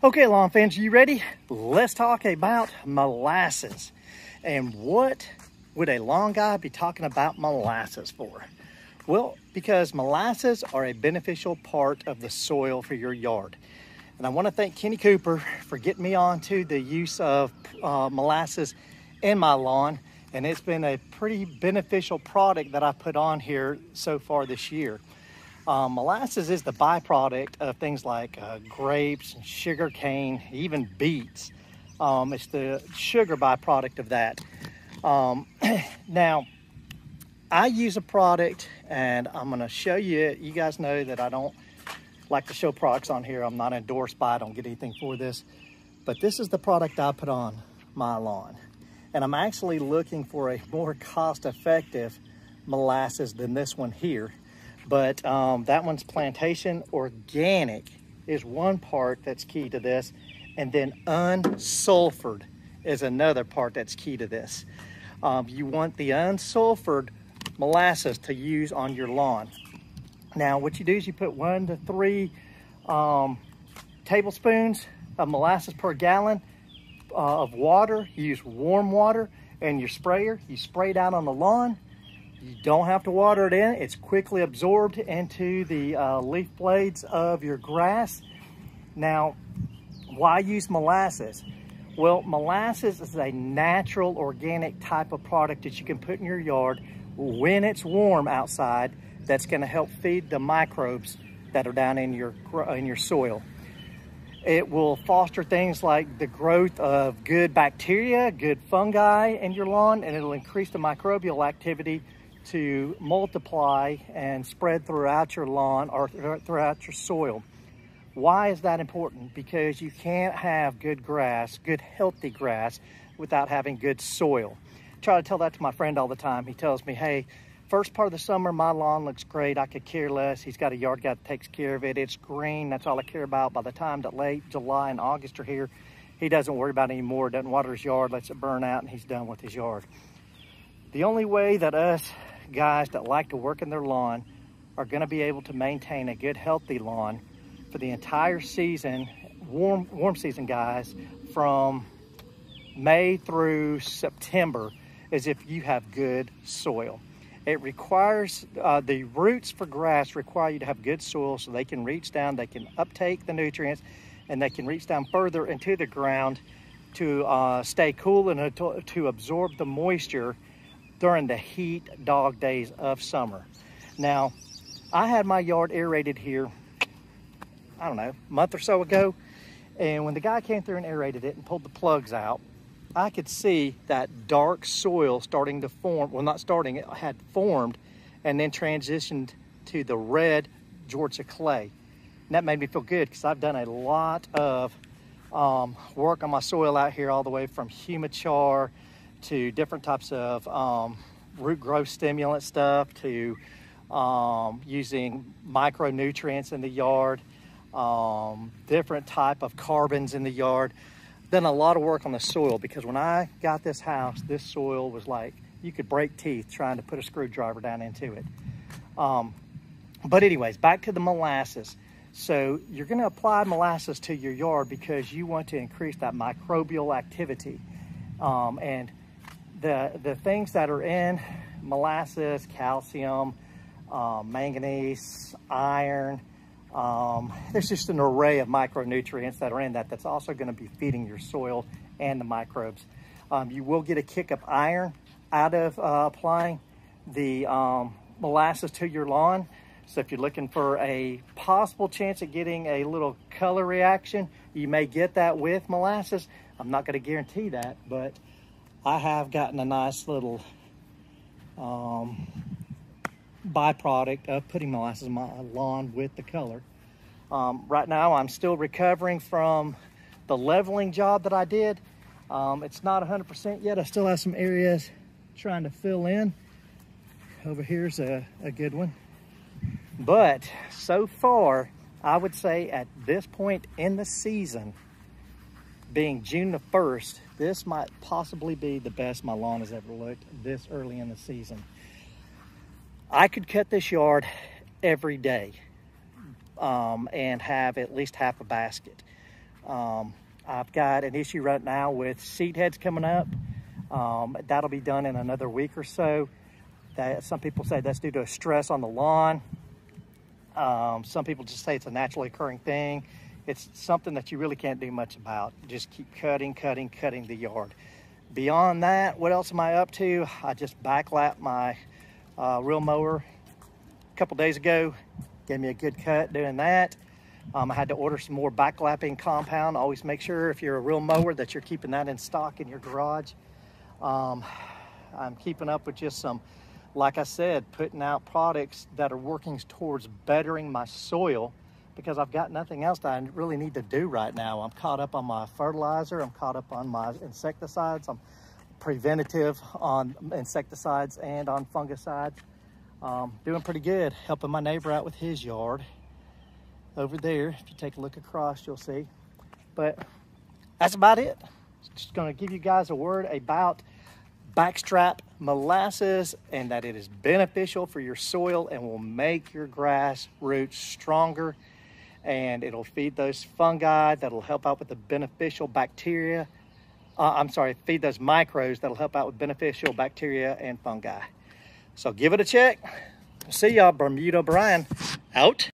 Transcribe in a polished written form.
Okay, lawn fans, you ready? Let's talk about molasses. And what would a lawn guy be talking about molasses for? Well, because molasses are a beneficial part of the soil for your yard. And I want to thank Kenny Cooper for getting me onto the use of molasses in my lawn. And it's been a pretty beneficial product that I put on here so far this year. Molasses is the byproduct of things like grapes, sugar cane, even beets. It's the sugar byproduct of that. Now, I use a product, and I'm going to show you. You guys know that I don't like to show products on here. I'm not endorsed by, I don't get anything for this. But this is the product I put on my lawn. And I'm actually looking for a more cost-effective molasses than this one here. But that one's plantation organic is one part that's key to this. And then unsulfured is another part that's key to this. You want the unsulfured molasses to use on your lawn. Now, what you do is you put 1 to 3 tablespoons of molasses per gallon of water. You use warm water and your sprayer. You spray it out on the lawn. You don't have to water it in. It's quickly absorbed into the leaf blades of your grass. Now, why use molasses? Well, molasses is a natural organic type of product that you can put in your yard when it's warm outside. That's going to help feed the microbes that are down in your soil. It will foster things like the growth of good bacteria, good fungi in your lawn, and it'll increase the microbial activity to multiply and spread throughout your lawn or throughout your soil. Why is that important? Because you can't have good grass, good healthy grass, without having good soil. I try to tell that to my friend all the time. He tells me, hey, first part of the summer, my lawn looks great. I could care less. He's got a yard guy that takes care of it. It's green. That's all I care about. By the time that late July and August are here, he doesn't worry about it anymore. Doesn't water his yard, lets it burn out, and he's done with his yard. The only way that us guys that like to work in their lawn are going to be able to maintain a good, healthy lawn for the entire season, warm season guys, from May through September, is if you have good soil. It requires, the roots for grass require you to have good soil so they can reach down, they can uptake the nutrients, and they can reach down further into the ground to stay cool and to absorb the moisture during the heat dog days of summer. Now, I had my yard aerated here, I don't know, a month or so ago. And when the guy came through and aerated it and pulled the plugs out, I could see that dark soil starting to form. Well, not starting, it had formed and then transitioned to the red Georgia clay. And that made me feel good because I've done a lot of work on my soil out here, all the way from humichar to different types of root growth stimulant stuff to using micronutrients in the yard, different type of carbons in the yard. Done a lot of work on the soil because when I got this house, this soil was like you could break teeth trying to put a screwdriver down into it. But anyways, back to the molasses. So you're going to apply molasses to your yard because you want to increase that microbial activity. And the things that are in molasses, calcium, manganese, iron, there's just an array of micronutrients that are in that that's also going to be feeding your soil and the microbes. You will get a kick of iron out of applying the molasses to your lawn. So if you're looking for a possible chance of getting a little color reaction, you may get that with molasses. I'm not going to guarantee that, but I have gotten a nice little byproduct of putting molasses in my lawn with the color. Right now I'm still recovering from the leveling job that I did. It's not 100% yet. I still have some areas trying to fill in. Over here's a good one. But so far, I would say at this point in the season, being June the 1st, this might possibly be the best my lawn has ever looked this early in the season. I could cut this yard every day and have at least half a basket. I've got an issue right now with seed heads coming up. That'll be done in another week or so. Some people say that's due to stress on the lawn. Some people just say it's a naturally occurring thing. It's something that you really can't do much about. Just keep cutting the yard. Beyond that, what else am I up to? I just backlapped my reel mower a couple days ago. Gave me a good cut doing that. I had to order some more backlapping compound. Always make sure if you're a reel mower that you're keeping that in stock in your garage. I'm keeping up with just some, like I said, putting out products that are working towards bettering my soil, because I've got nothing else that I really need to do right now. I'm caught up on my fertilizer. I'm caught up on my insecticides. I'm preventative on insecticides and on fungicides. Doing pretty good, helping my neighbor out with his yard. Over there, if you take a look across, you'll see. But that's about it. Just gonna give you guys a word about backstrap molasses, and that it is beneficial for your soil and will make your grass roots stronger, and it'll feed those fungi that'll help out with the beneficial bacteria. Feed those microbes that'll help out with beneficial bacteria and fungi. So give it a check. See y'all. Bermuda Brian out.